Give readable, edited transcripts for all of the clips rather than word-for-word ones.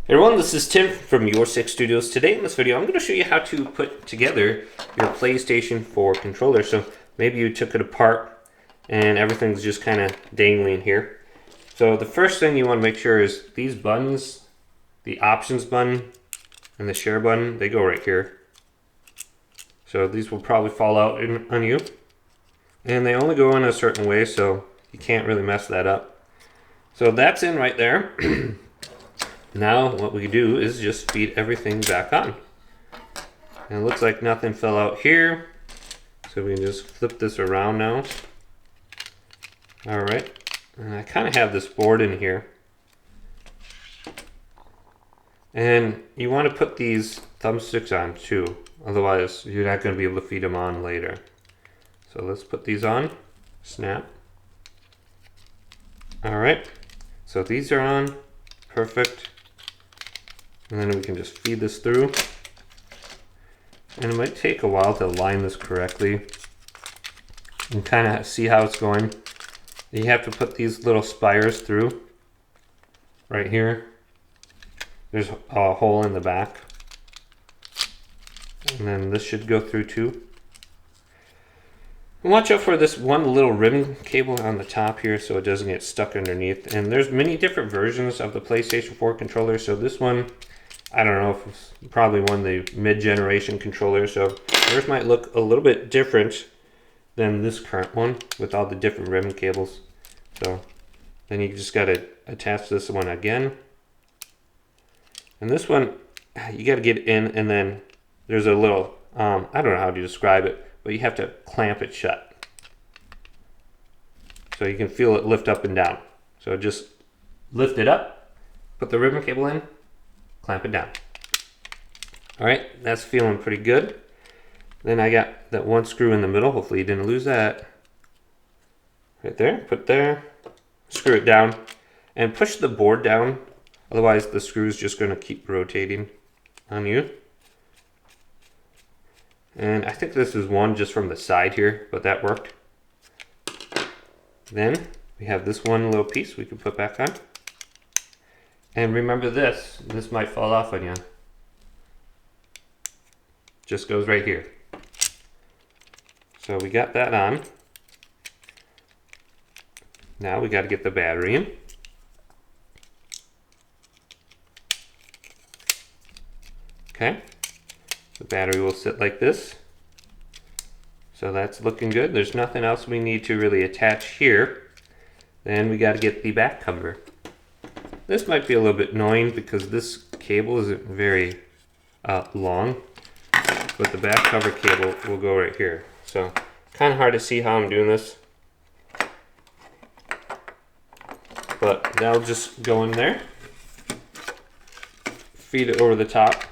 Hey everyone, this is Tim from Your Six Studios. Today in this video, I'm going to show you how to put together your PlayStation 4 controller. So maybe you took it apart and everything's just kind of dangling here. So the first thing you want to make sure is these buttons, the options button and the share button, they go right here. So these will probably fall out on you. And they only go in a certain way, so you can't really mess that up. So that's in right there. Now what we do is just feed everything back on. And it looks like nothing fell out here. So we can just flip this around now. Alright, and I kind of have this board in here. And you want to put these thumbsticks on too. Otherwise you're not going to be able to feed them on later. So let's put these on. Snap. Alright, so these are on. Perfect. And then we can just feed this through. And it might take a while to align this correctly and kind of see how it's going. You have to put these little spires through right here. There's a hole in the back. And then this should go through too. And watch out for this one little ribbon cable on the top here so it doesn't get stuck underneath. And there's many different versions of the PlayStation 4 controller. So this one, I don't know if it's probably one of the mid-generation controllers. So yours might look a little bit different than this current one with all the different ribbon cables. So then you just got to attach this one again. And this one, you got to get in, and then there's a little, I don't know how to describe it, but you have to clamp it shut. So you can feel it lift up and down. So just lift it up, put the ribbon cable in, clamp it down. All right, that's feeling pretty good. Then I got that one screw in the middle. Hopefully you didn't lose that. Right there, put there, screw it down, and push the board down. Otherwise the screw is just gonna keep rotating on you. And I think this is one just from the side here, but that worked. Then we have this one little piece we can put back on. And remember this might fall off on you. Just goes right here. So we got that on. Now we got to get the battery in. Okay. The battery will sit like this. So that's looking good. There's nothing else we need to really attach here. Then we got to get the back cover. This might be a little bit annoying because this cable isn't very long, but the back cover cable will go right here. So kind of hard to see how I'm doing this, but that'll just go in there. Feed it over the top.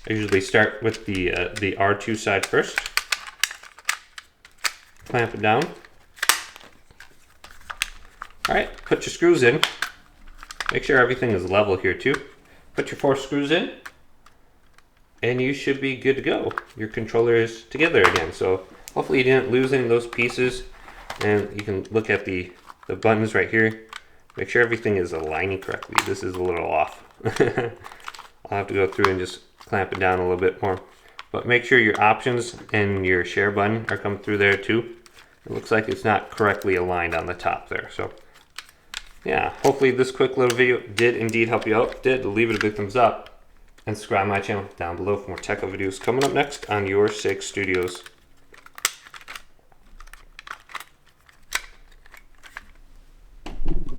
I usually start with the R2 side first. Clamp it down. Alright, put your screws in. Make sure everything is level here too. Put your 4 screws in. And you should be good to go. Your controller is together again. So hopefully you didn't lose any of those pieces. And you can look at the buttons right here. Make sure everything is aligning correctly. This is a little off. I'll have to go through and just clamp it down a little bit more. But make sure your options and your share button are coming through there too. It looks like it's not correctly aligned on the top there. So yeah, hopefully this quick little video did indeed help you out. If it did, leave it a big thumbs up and subscribe to my channel down below for more tech videos coming up next on Your Six Studios.